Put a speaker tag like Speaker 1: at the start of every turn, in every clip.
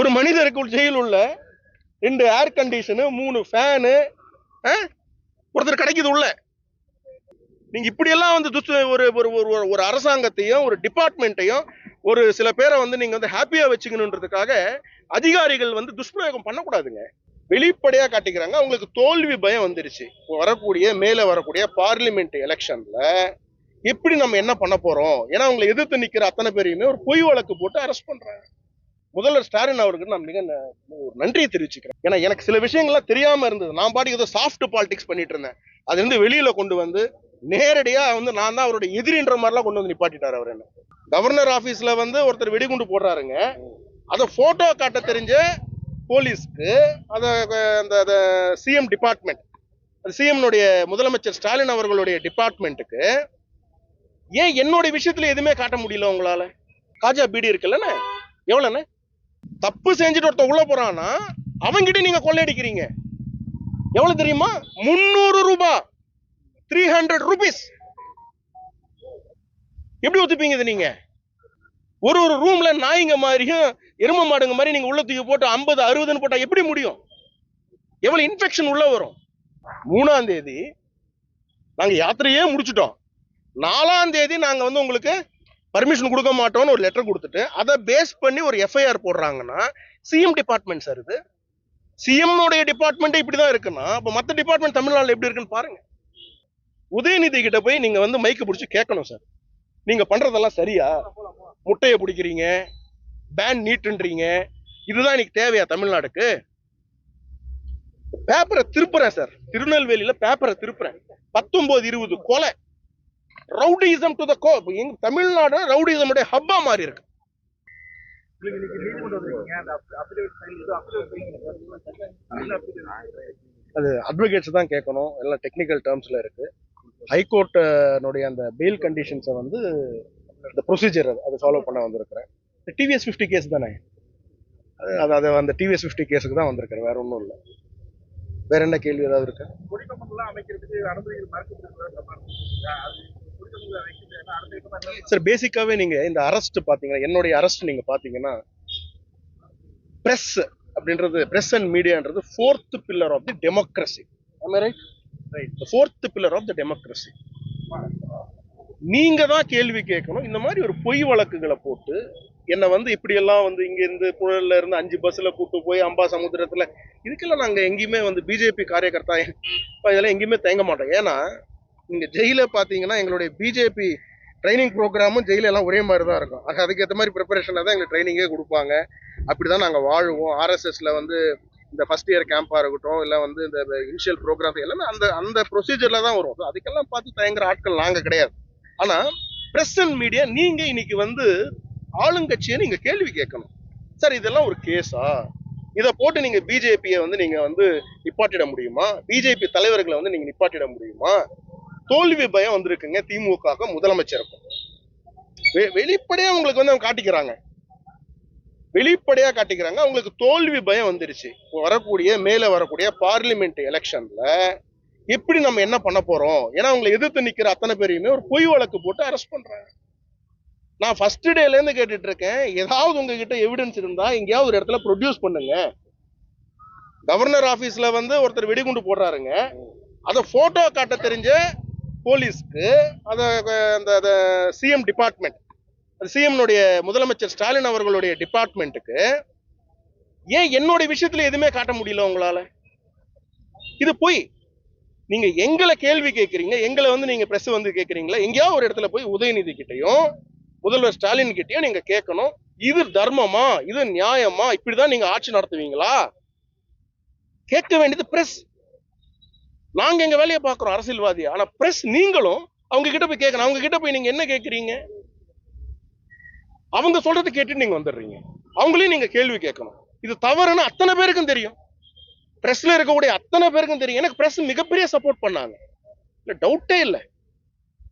Speaker 1: ஒரு மனிதருக்கு ஜெயில் உள்ள 2 ஏர் கண்டிஷனு 3 ஃபேனு ஒருத்தர் கிடைக்குது உள்ள. நீங்க இப்படியெல்லாம் வந்து ஒரு ஒரு அரசாங்கத்தையும் ஒரு டிபார்ட்மெண்ட்டையும் ஒரு சில பேரை வந்து நீங்க வந்து ஹாப்பியா வச்சுக்கணுன்றதுக்காக அதிகாரிகள் வந்து துஷ்பிரயோகம் பண்ணக்கூடாதுங்க. வெளிப்படையா காட்டிக்கிறாங்க. அவங்களுக்கு தோல்வி பயம் வந்துருச்சு. மேல வரக்கூடிய பார்லிமெண்ட் எலெக்ஷன்ல எப்படி நம்ம என்ன பண்ண போறோம்? ஏன்னா அவங்களை எதிர்த்து நிக்கிற அத்தனை பேரையுமே ஒரு பொய் வழக்கு போட்டு அரெஸ்ட் பண்றாங்க. முதல்வர் ஸ்டாலின் அவருக்கு நான் மிக நன்றியை தெரிவிச்சுக்கிறேன். ஏன்னா எனக்கு சில விஷயங்கள்லாம் தெரியாம இருந்தது. நான் பாட்டுக்கு ஏதோ சாஃப்ட் பாலிடிக்ஸ் பண்ணிட்டு இருந்தேன். அது வந்து வெளியில கொண்டு வந்து நேரடியா வந்து நான் தான் அவருடைய எதிரின்ற மாதிரிலாம் கொண்டு வந்து நிப்பாட்டிட்டாரு அவர். என்ன கவர்னர் ஆபீஸ்ல வந்து ஒருத்தர் வெடிகுண்டு போடுறாருங்க. அதை போட்டோ காட்ட தெரிஞ்ச போலீஸ்க்கு அந்த சிஎம் டிபார்ட்மெண்ட், சிஎம்னுடைய முதலமைச்சர் ஸ்டாலின் அவர்களுடைய டிபார்ட்மெண்ட்டுக்கு ஏன் என்னோட விஷயத்துல எதுவுமே காட்ட முடியல உங்களால? காஜா பீடி இருக்குல்லண்ணே, எவ்வளவுண்ணே? தப்பு செஞ்சுட்டு ஒருத்த உள்ள போறான்னா அவங்கிட்ட நீங்க கொள்ளையடிக்கிறீங்க. எவ்வளவு தெரியுமா? 300 ரூபாய், 300 rupees. எப்படி ஒத்துப்பீங்க இது? நீங்க ஒரு ரூம்ல நாய்ங்க மாதிரியும் எரும மாடுங்க மாதிரி நீங்க உள்ள தூக்கி போட்டு 50 60 போட்டா எப்படி முடியும்? எவ்வளவு இன்ஃபெக்ஷன் உள்ள வரும்? 3ஆம் தேதி நாங்க யாத்திரையே முடிச்சுட்டோம். 4ஆம் தேதி நாங்க வந்து உங்களுக்கு பர்மிஷன் கொடுக்க மாட்டோம்னு ஒரு லெட்டர் கொடுத்துட்டு அதை பேஸ் பண்ணி ஒரு எஃப்ஐஆர் போடுறாங்கன்னா சிஎம் டிபார்ட்மெண்ட் சார். இது சிஎம் டிபார்ட்மெண்ட் இப்படிதான் இருக்குன்னா அப்ப மத்த டிபார்ட்மெண்ட் தமிழ்நாடுல எப்படி இருக்குன்னு பாருங்க. உதயநிதி கிட்ட போய் நீங்க வந்து மைக்கு பிடிச்சி கேட்கணும் சார், நீங்க பண்றதெல்லாம் சரியா? முட்டையை பிடிக்கிறீங்க, பேன் நீட்டுன்றீங்க, இதுதான் இன்னைக்கு தேவையா தமிழ்நாடுக்கு? பேப்பரை திருப்புறேன் சார், திருநெல்வேலியில பேப்பரை திருப்புறேன். 19-20 கொலை, ரவுடிசம் டு த கோ. எங்க தமிழ்நாடு ரவுடிசம் ஹப்பா மாறி இருக்கு. அது அட்வொகேட்ஸ் தான் கேட்கணும், எல்லாம் டெக்னிக்கல் டேர்ம்ஸ்ல இருக்கு. ஹைகோர்ட்டனுடைய அந்த பெயில் கண்டிஷன்ஸை வந்து இந்த ப்ரொசீஜர் அதை ஃபாலோ பண்ண வந்திருக்கிறேன். டிவிஎஸ் 50 கேஸ் தானே, அது அந்த டிவிஎஸ் 50 கேஸுக்கு தான் வந்திருக்கிறேன், வேற ஒன்றும் இல்லை. வேற என்ன கேள்வி ஏதாவது இருக்கு? சார் பேசிக்காவே நீங்க இந்த அரெஸ்ட் பாத்தீங்கன்னா, என்னுடைய அரெஸ்ட் நீங்க பாத்தீங்கன்னா, பிரஸ் அப்படின்றது, பிரஸ் அண்ட் மீடியான்றது 4th pillar of the democracy. am I right? The 4th pillar of the democracy. நீங்க தான் கேள்வி கேட்கணும். இந்த மாதிரி ஒரு பொய் வழக்குகளை போட்டு என்ன வந்து இப்படி எல்லாம் வந்து இங்க இருந்து புழல்ல இருந்து 5 பஸ்ல கூட்டு போய் அம்பா சமுத்திரத்துல, இதுக்கெல்லாம் நாங்க எங்கேயுமே வந்து பிஜேபி காரியகர்த்தா இதெல்லாம் எங்கேயுமே தேங்க மாட்டோம். ஏன்னா நீங்க ஜெயில பாத்தீங்கன்னா எங்களுடைய பிஜேபி ட்ரைனிங் ப்ரோக்ராமும் ஜெயில எல்லாம் ஒரே மாதிரி தான் இருக்கும். அதுக்கேற்ற மாதிரி ப்ரிப்பரேஷன்ல தான் எங்களுக்கு ட்ரைனிங்கே கொடுப்பாங்க. அப்படிதான் நாங்க வாழுவோம். ஆர்எஸ்எஸ்ல வந்து இந்த ஃபர்ஸ்ட் இயர் கேம்பா இருக்கட்டும், இல்லை வந்து இந்த இனிஷியல் ப்ரோக்ராம் எல்லாமே அந்த ப்ரொசீஜர்ல தான் வரும். அதுக்கெல்லாம் பார்த்து தயங்குற ஆட்கள் நாங்க கிடையாது. ஆனா பிரஸ் அண்ட் மீடியா நீங்க இன்னைக்கு வந்து ஆளுங்கட்சியை நீங்க கேள்வி கேட்கணும். சார் இதெல்லாம் ஒரு கேஸா? இதை போட்டு நீங்க பிஜேபியை வந்து நீங்க வந்து நிப்பாட்டிட முடியுமா? பிஜேபி தலைவர்களை வந்து நீங்க நிப்பாட்டிட முடியுமா? தோல்வி பயம் வந்திருக்குங்க திமுக முதலமைச்சருக்கும். வெளிப்படையா உங்களுக்கு வந்து அவங்க காட்டிக்கிறாங்க, வெளிப்படையா காட்டிக்கிறாங்க. அவங்களுக்கு தோல்வி பயம் வந்துருச்சு. மேல வரக்கூடிய பார்லிமெண்ட் எலெக்ஷன்ல எப்படி நம்ம என்ன பண்ண போறோம்? ஏன்னா அவங்களை எதிர்த்து நிக்கிற அத்தனை பேரையுமே ஒரு பொய் வழக்கு போட்டு அரெஸ்ட் பண்றாங்க. நான் ஃபர்ஸ்ட் டேல இருந்து கேட்டுட்டு இருக்கேன், ஏதாவது உங்ககிட்ட எவிடன்ஸ் இருந்தா எங்கேயாவது ஒரு இடத்துல ப்ரொடியூஸ் பண்ணுங்க. கவர்னர் ஆபீஸ்ல வந்து ஒருத்தர் வெடிகுண்டு போடுறாருங்க. அதை போட்டோ காட்ட தெரிஞ்ச போலீஸ்க்கு அந்த சிஎம் டிபார்ட்மெண்ட், சிஎம்னுடைய முதலமைச்சர் ஸ்டாலின் அவர்களுடைய டிபார்ட்மெண்ட்டுக்கு ஏன் என்னோட விஷயத்துல எதுவுமே காட்ட முடியல உங்களால? இது போய் நீங்க எங்களை கேள்வி கேட்கறீங்க, எங்களை வந்து நீங்க பிரஸ் வந்து கேட்கறீங்களா? எங்கேயாவது ஒரு இடத்துல போய் உதயநிதி கிட்டையும் முதல்வர் ஸ்டாலின் கிட்டையும் நீங்க கேட்கணும், இது தர்மமா, இது நியாயமா, இப்படிதான் நீங்க ஆட்சி நடத்துவீங்களா? கேட்க வேண்டியது பிரஸ். நாங்க எங்க வேலையை பார்க்கிறோம் அரசியல்வாதி. ஆனா பிரஸ் நீங்களும் அவங்க கிட்ட போய் கேட்கணும். அவங்க கிட்ட போய் நீங்க என்ன கேட்கறீங்க? அவங்க சொல்றது கேட்டு நீங்க வந்துடுறீங்க. அவங்களையும் நீங்க கேள்வி கேட்கணும். இது தவறுன்னு அத்தனை பேருக்கும் தெரியும், பிரஸ்ல இருக்கக்கூடிய அத்தனை பேருக்கும் தெரியும். எனக்கு பிரஸ் மிகப்பெரிய சப்போர்ட் பண்ணாங்க, டவுட்டே இல்லை.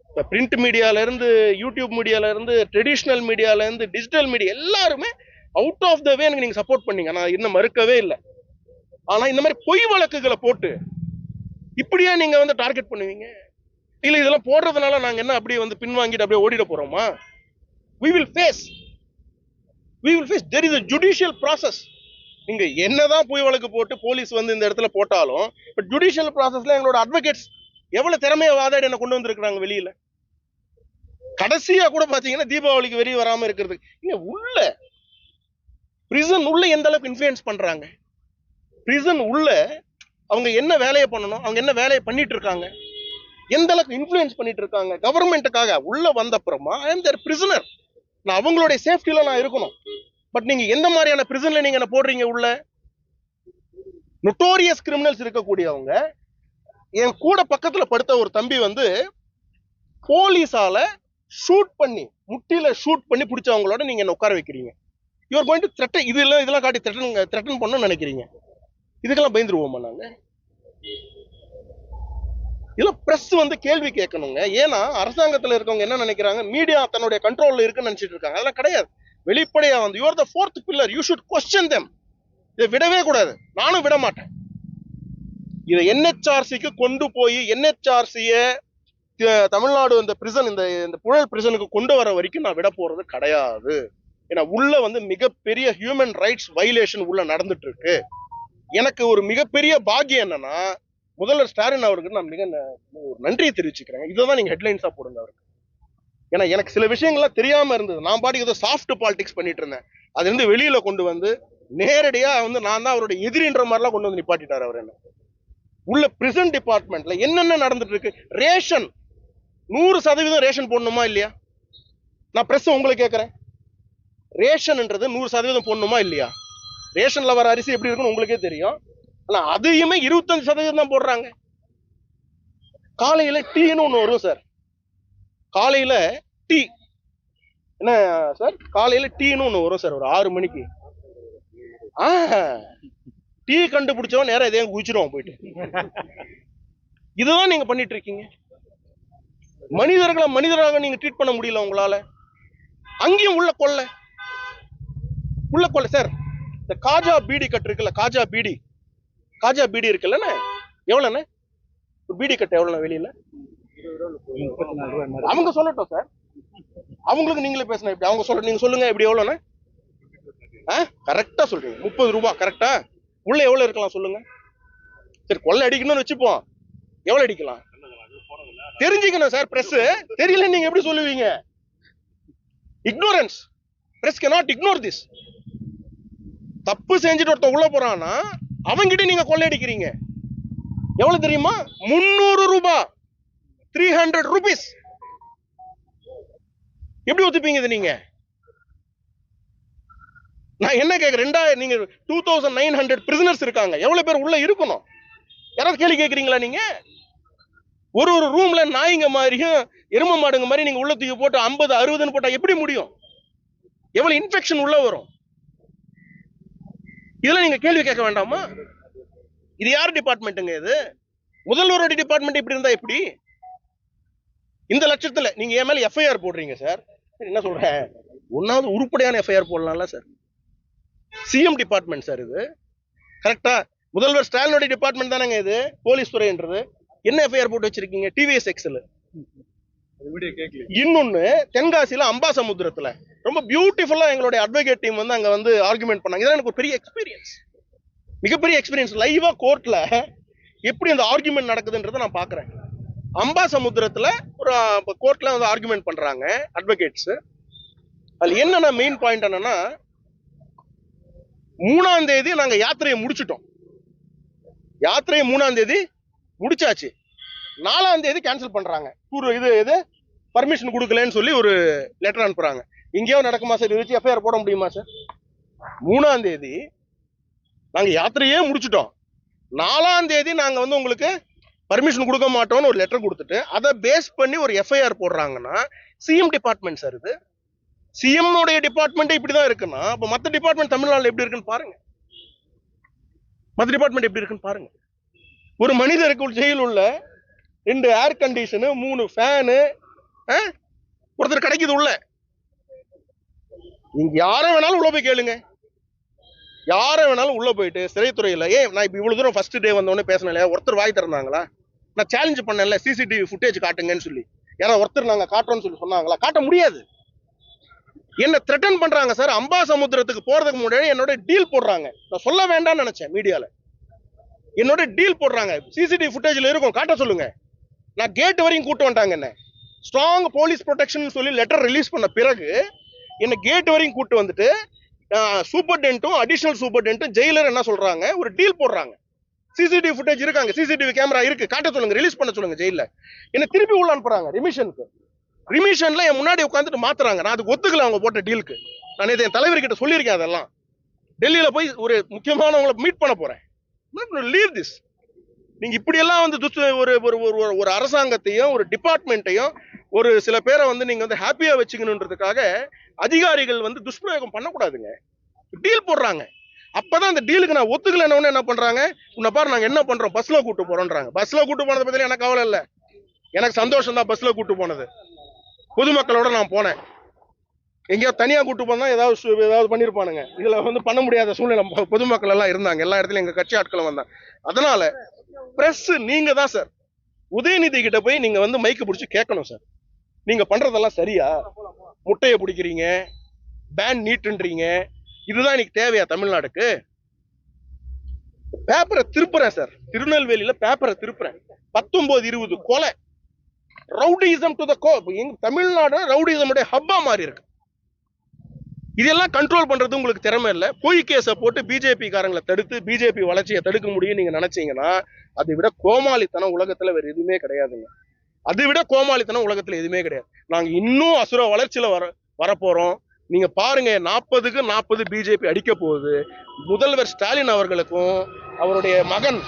Speaker 1: இப்ப பிரிண்ட் மீடியால இருந்து, யூடியூப் மீடியால இருந்து, ட்ரெடிஷனல் மீடியால இருந்து, டிஜிட்டல் மீடியா எல்லாருமே அவுட் ஆஃப் த வே எனக்கு நீங்க சப்போர்ட் பண்ணீங்க. நான் இன்னும் மறுக்கவே இல்லை. ஆனா இந்த மாதிரி பொய் வழக்குகளை போட்டு இப்படியா நீங்க வந்து டார்கெட் பண்ணுவீங்க? இல்ல இதெல்லாம் போடுறதுனால நாங்க என்ன அப்படியே வந்து பின்வாங்கிட்டு அப்படியே ஓடிட போறோமா? We will face. we will face. There is a judicial process. நீங்க என்னதான் பொய் வழக்கு போட்டு போலீஸ் வந்து இந்த இடத்துல போட்டாலும் இப்ப ஜுடிஷியல் ப்ராசஸ்ல எங்களோட அட்வொகேட்ஸ் எவ்வளவு திறமையா வாதாடி என்ன கொண்டு வந்திருக்காங்க வெளியில. கடைசியா கூட பாத்தீங்கன்னா தீபாவளிக்கு வெளியே வராம இருக்கிறது. இங்க உள்ள பிரிசன் உள்ள எந்த அளவுக்கு இன்ஃப்ளூயன்ஸ் பண்றாங்க, பிரிசன் உள்ள அவங்க என்ன வேலையை பண்ணணும், அவங்க என்ன வேலையை பண்ணிட்டு இருக்காங்க, எந்த அளவுக்கு இன்ஃப்ளூயன்ஸ் பண்ணிட்டு இருக்காங்க கவர்மெண்ட்டுக்காக. உள்ள வந்த அப்புறமா ஐ எம் தேர் பிரிசனர், நான் அவங்களுடைய சேஃப்டில நான் இருக்கணும். பட் நீங்க எந்த மாதிரியான பிரிசன்ல நீங்க என்ன போடுறீங்க உள்ள? நொட்டோரியஸ் கிரிமினல்ஸ் இருக்கக்கூடியவங்க. என் கூட பக்கத்துல படுத்த ஒரு தம்பி வந்து போலீஸால ஷூட் பண்ணி முட்டியில ஷூட் பண்ணி பிடிச்சவங்களோட நீங்க என்ன உட்கார வைக்கிறீங்க. You're going to threaten. இதெல்லாம் காட்டி த்ரெட்டன் பண்ணணும்னு நினைக்கிறீங்க. இதுக்கெல்லாம் பயந்துருவோமா நாங்க? இதெல்லாம் பிரஸ் வந்து கேள்வி கேட்கணுங்க. ஏன்னா அரசாங்கத்துல இருக்கவங்க என்ன நினைக்கிறாங்க, மீடியா தன்னுடைய கண்ட்ரோல்ல இருக்குன்னு நினைச்சிட்டு இருக்காங்க. அதெல்லாம் கிடையாது. வெளிப்படையா வந்து you are the fourth pillar, you should question them. இதை விடவே கூடாது, நானும் விட மாட்டேன். இதை என்ஹெச்ஆர்சிக்கு கொண்டு போய் என்ஹெச்ஆர்சிய தமிழ்நாடு இந்த பிரிசன் இந்த புழல் பிரிசனுக்கு கொண்டு வர வரைக்கும் நான் விட போறது கிடையாது. ஏன்னா உள்ள வந்து மிகப்பெரிய ஹியூமன் ரைட்ஸ் வயலேஷன் உள்ள நடந்துட்டு இருக்கு. எனக்கு ஒரு மிகப்பெரிய பாக்கியம் என்னன்னா, முதல்வர் ஸ்டாலின் அவருக்கு நான் மிக நன்றியை தெரிவிச்சுக்கிறேன். இதான் நீங்க ஹெட்லைன்ஸா போடுங்க அவருக்கு. ஏன்னா எனக்கு சில விஷயங்கள்லாம் தெரியாம இருந்தது. நான் பாட்டுக்கு ஏதோ சாஃப்ட் பாலிடிக்ஸ் பண்ணிட்டு இருந்தேன். அது இருந்து வெளியில கொண்டு வந்து நேரடியா வந்து நான் தான் அவருடைய எதிரின்ற மாதிரிலாம் கொண்டு வந்து நிப்பாட்டிட்டார் அவர். என்ன உள்ள பிரிசன் டிபார்ட்மெண்ட்ல என்னென்ன நடந்துட்டு இருக்கு. ரேஷன் 100% ரேஷன் போடணுமா இல்லையா? நான் பிரஸ் உங்களுக்கு கேட்கறேன், ரேஷன்ன்றது 100% போடணுமா இல்லையா? ரேஷன்ல வர அரிசி எப்படி இருக்குன்னு உங்களுக்கே தெரியும். ஆனா அதையுமே 25% தான் போடுறாங்க. காலையில டீன்னு ஒண்ணு வரும் சார். காலையில டீ என்ன சார், காலையில டீன்னு ஒண்ணு வரும் சார் ஒரு 6 மணிக்கு. டீ கண்டுபிடிச்சவன் நேரம் எதையும் குதிச்சிடுவோம் போயிட்டு. இதுதான் நீங்க பண்ணிட்டு இருக்கீங்க. மனிதர்களை மனிதராக நீங்க ட்ரீட் பண்ண முடியல உங்களால. அங்கேயும் உள்ள கொள்ளை சார். இந்த காஜா பீடி கட்டு இருக்குல்ல, காஜா பீடி இருக்குல்ல, எவ்வளவுண்ணே பீடி கட்டு எவ்வளவு வெளியில? அவங்க சொல்லட்டும் சார், அவங்களுக்கு நீங்களே பேசணும். இப்படி அவங்க சொல்ல, நீங்க சொல்லுங்க இப்படி எவ்வளவுண்ணே? கரெக்டா சொல்றீங்க, 30 ரூபாய் கரெக்டா? உள்ள எவ்வளவு இருக்கலாம் சொல்லுங்க. சரி கொள்ளை அடிக்கணும்னு வச்சுப்போம், எவ்வளவு அடிக்கலாம் தெரிஞ்சுக்கணும் சார். பிரஸ் தெரியல நீங்க எப்படி சொல்லுவீங்க? Ignorance. Press cannot ignore this. தப்பு செஞ்சுட்டு ஒருத்த உள்ள போறான்னா அவங்கிட்ட நீங்க கொள்ளையடிக்கிறீங்க. எவ்வளவு தெரியுமா? 300 ரூபாய், 300 rupees. எப்படி ஒத்துப்பீங்க இது நீங்க? நான் என்ன கேக்குறேன், நீங்க 2900 பிரிசனர்ஸ் இருக்காங்க. எவ்வளவு பேர் உள்ள இருக்கணும்? யாராவது கேள்வி கேட்கறீங்களா நீங்க? ஒரு ரூம்ல நாய்ங்க மாதிரியும் எரும மாடுங்க மாதிரி நீங்க உள்ள தூக்கி போட்டு 50 60ன்னு போட்டா எப்படி முடியும்? எவ்வளவு இன்ஃபெக்ஷன் உள்ள வரும்? இதெல்லாம் நீங்க கேள்வி கேட்க வேண்டாமா? இது யார் டிபார்ட்மெண்ட்டுங்க? இது முதல்வரோட டிபார்ட்மெண்ட். இப்படி இருந்தா எப்படி? இந்த லட்சத்துல நீங்க என் மேல எஃப்ஐஆர் போடுறீங்க சார். என்ன சொல்றேன், ஒன்னாவது உருப்படியான எஃப்ஐஆர் போடலாம்ல சார். சிஎம் டிபார்ட்மெண்ட் சார் இது, கரெக்டா? முதல்வர் ஸ்டாலினோட டிபார்ட்மெண்ட் தானேங்க இது, போலீஸ் துறைன்றது. என்ன எஃப்ஐஆர் போட்டு வச்சிருக்கீங்க? டிவிஎஸ் எக்ஸ்ல. இன்னொன்னு தென்காசியில அம்பாசமுத்திரத்துல ரொம்ப பியூட்டிஃபுல்லா எங்களுடைய அட்வொகேட் டீம் வந்து அங்க வந்து ஆர்குமெண்ட் பண்ணாங்க. இதெல்லாம் எனக்கு ஒரு பெரிய எக்ஸ்பீரியன்ஸ், மிகப்பெரிய எக்ஸ்பீரியன்ஸ். லைவா கோர்ட்ல எப்படி அந்த ஆர்குமெண்ட் நடக்குதுன்றத நான் பாக்குறேன். அம்பாசமுத்திரத்துல ஒரு கோர்ட்ல வந்து ஆர்குமெண்ட் பண்றாங்க அட்வொகேட்ஸ். அதுல என்னன்னா மெயின் பாயிண்ட் என்னன்னா, 3ஆம் தேதி நாங்க யாத்திரையை முடிச்சிட்டோம். யாத்திரையை 3ஆம் தேதி முடிச்சாச்சு. 4ஆம் தேதி கேன்சல் பண்றாங்க. இது பர்மிஷன் கொடுக்கலன்னு சொல்லி ஒரு லெட்டர் அனுப்புறாங்க. இங்கேயும் நடக்குமா சார்? இது எஃப்ஐஆர் போட முடியுமா சார்? 3ஆம் தேதி நாங்க யாத்திரையே முடிச்சிட்டோம். 4ஆம் தேதி நாங்க வந்து உங்களுக்கு பர்மிஷன் கொடுக்க மாட்டோம்னு ஒரு லெட்டர் கொடுத்துட்டு அதை பேஸ் பண்ணி ஒரு எஃப்ஐஆர் போடுறாங்கன்னா சிஎம் டிபார்ட்மெண்ட் சார் இது. சிஎம் உடைய டிபார்ட்மெண்ட் இப்படிதான் இருக்குன்னா அப்ப மத்த டிபார்ட்மெண்ட் தமிழ்நாடுல எப்படி இருக்குன்னு பாருங்க. மத்த டிபார்ட்மெண்ட் எப்படி இருக்குன்னு பாருங்க. ஒரு மனிதருக்கு ஜெயில் உள்ள 2 ஏர் கண்டிஷனு, 3 ஃபேனு, ஒருத்தர் கிடைக்குது உள்ள. நீங்க யார வேணாலும் உள்ள போய் கேளுங்க, யார வேணாலும் உள்ள போயிட்டு சிறைத்துறையில. நான் இப்ப இவ்வளவு தூரம் ஃபர்ஸ்ட் டே வந்தவொடனே பேசினேன் இல்லையா, ஒருத்தர் வாய் திறந்தாங்களா? நான் சேலஞ்ச் பண்ணல, சிசிடிவி ஃபுட்டேஜ் காட்டுங்கன்னு சொல்லி. யாராவது ஒருத்தர் நாங்க காட்டுறோம்னு சொல்லி சொன்னாங்களா? காட்ட முடியாது. என்ன த்ரெட்டன் பண்றாங்க சார். அம்பா சமுத்திரத்துக்கு போறதுக்கு முன்னாடி என்னோட டீல் போடுறாங்க. நான் சொல்ல வேண்டாம்னு நினைச்சேன் மீடியால. என்னோட டீல் போடுறாங்க. சிசிடிவி ஃபுட்டேஜ்ல இருக்கும், காட்ட சொல்லுங்க. நான் கேட் வரையும் கூட்டு வந்துட்டாங்க. என்ன ஸ்ட்ராங் போலீஸ் ப்ரொடெக்ஷன் சொல்லி லெட்டர் ரிலீஸ் பண்ண பிறகு என்ன கேட் வரையும் கூட்டு வந்துட்டு சூப்பர்டென்ட்டும் அடிஷனல் சூப்பர்டென்ட்டும் ஜெயிலர் என்ன சொல்றாங்க, ஒரு டீல் போடுறாங்க. சிசிடிவி ஃபுட்டேஜ் இருக்காங்க, சிசிடிவி கேமரா இருக்கு, காட்ட சொல்லுங்க, ரிலீஸ் பண்ண சொல்லுங்க. ஜெயில என்ன திருப்பி உள்ள அனுப்புறாங்க ரிமிஷனுக்கு. ரிமிஷன்ல என் முன்னாடி உட்காந்துட்டு மாத்துறாங்க. நான் அதுக்கு ஒத்துக்கல அவங்க போட்ட டீலுக்கு. நான் என் தலைவர்கிட்ட சொல்லியிருக்கேன். அதெல்லாம் டெல்லியில போய் ஒரு முக்கியமானவங்களை மீட் பண்ண போறேன். Leave this. நீங்க இப்படி எல்லாம் வந்து ஒரு ஒரு அரசாங்கத்தையும் ஒரு டிபார்ட்மெண்ட்டையும் ஒரு சில பேரை வந்து நீங்க வந்து ஹாப்பியா வச்சுக்கணுன்றதுக்காக அதிகாரிகள் வந்து துஷ்பிரயோகம் பண்ணக்கூடாதுங்க. டீல் போடுறாங்க. அப்பதான் அந்த டீலுக்கு நான் ஒத்துக்கலன்னு என்ன பண்றாங்க, உன்னை பாரு நாங்க என்ன பண்றோம், பஸ்ல கூட்டு போறோம்ன்றாங்க. பஸ்ல கூட்டு போனதை பத்தி எனக்கு கவலை இல்ல. எனக்கு சந்தோஷம் தான் பஸ்ல கூட்டு போனது. பொதுமக்களோட நான் போனேன். எங்கேயாவது தனியா கூட்டு போனா ஏதாவது பண்ணிருப்பானுங்க. இதுல வந்து பண்ண முடியாத சூழ்நிலை. பொதுமக்கள் எல்லாம் இருந்தாங்க, எல்லா இடத்துலயும் எங்க கட்சி ஆட்களும் வந்தாங்க. அதனால பிரஸ் நீங்க தான் சார். உதயநிதி கிட்ட போய் நீங்க வந்து மைக்கு பிடிச்சி கேட்கணும் சார், நீங்க பண்றதெல்லாம் சரியா? முட்டையை பிடிக்கிறீங்க, பேன் நீட்டுன்றீங்க, இதுதான் இன்னைக்கு தேவையா தமிழ்நாடுக்கு? பேப்பரை திருப்புறேன் சார். திருநெல்வேலியில பேப்பரை திருப்புறேன். 19-20 கொலை. Rowdyism to the core. Tamil Nadu rowdyism ஹப்பா மாறி இருக்கு. இதெல்லாம் கண்ட்ரோல் பண்றது உங்களுக்கு திறமை இல்ல. பொய் கேஸை போட்டு பிஜேபி காரங்களை தடுத்து பிஜேபி வளர்ச்சியை தடுக்க முடியும் நீங்க நினைச்சீங்கன்னா, அதை விட கோமாளித்தனம் உலகத்துல வேற எதுவுமே கிடையாதுங்க. அதை விட கோமாளித்தனம் உலகத்துல எதுவுமே கிடையாது. நாங்க இன்னும் அசுர வளர்ச்சியில வரப்போறோம். நீங்க பாருங்க, 40க்கு 40 பிஜேபி அடிக்க போகுது. முதல்வர் ஸ்டாலின் அவர்களுக்கும் அவருடைய மகன்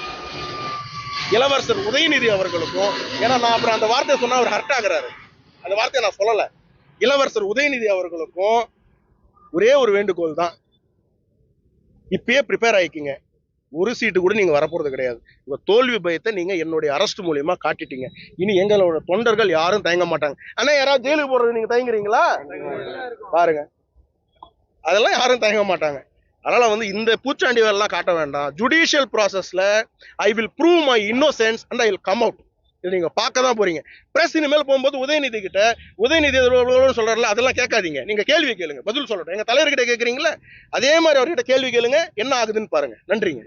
Speaker 1: இளவரசர் உதயநிதி அவர்களுக்கும், ஏன்னா நான் அப்புறம் அந்த வார்த்தையை சொன்னா அவர் ஹர்ட் ஆகுறாரு, அந்த வார்த்தையை நான் சொல்லல. இளவரசர் உதயநிதி அவர்களுக்கும் ஒரே ஒரு வேண்டுகோள் தான், இப்பயே ப்ரிப்பேர் ஆயிக்கிங்க. ஒரு சீட்டு கூட நீங்க வரப்போறது கிடையாது. உங்க தோல்வி பயத்தை நீங்க என்னுடைய அரெஸ்ட் மூலியமா காட்டிட்டீங்க. இனி எங்களோட தொண்டர்கள் யாரும் தயங்க மாட்டாங்க. ஆனா யாராவது ஜெயிலுக்கு போறது நீங்க தயங்குறீங்களா? பாருங்க, அதெல்லாம் யாரும் தயங்க மாட்டாங்க. அதனால வந்து இந்த பூச்சாண்டி வேலைலாம் காட்ட வேண்டாம். ஜுடிஷியல் ப்ராசஸ்ல I will prove my innocence and I will come out. இது நீங்க பார்க்க தான் போறீங்க. பிரஸ் இனிமேல் போகும்போது உதயநிதி கிட்ட உதயநிதி சொல்றாருல, அதெல்லாம் கேட்காதீங்க. நீங்க கேள்வி கேளுங்க, பதில் சொல்லட்டும். எங்க தலைவர்கிட்ட கேட்கறீங்களா, அதே மாதிரி அவர்கிட்ட கேள்வி கேளுங்க, என்ன ஆகுதுன்னு பாருங்க. நன்றிங்க.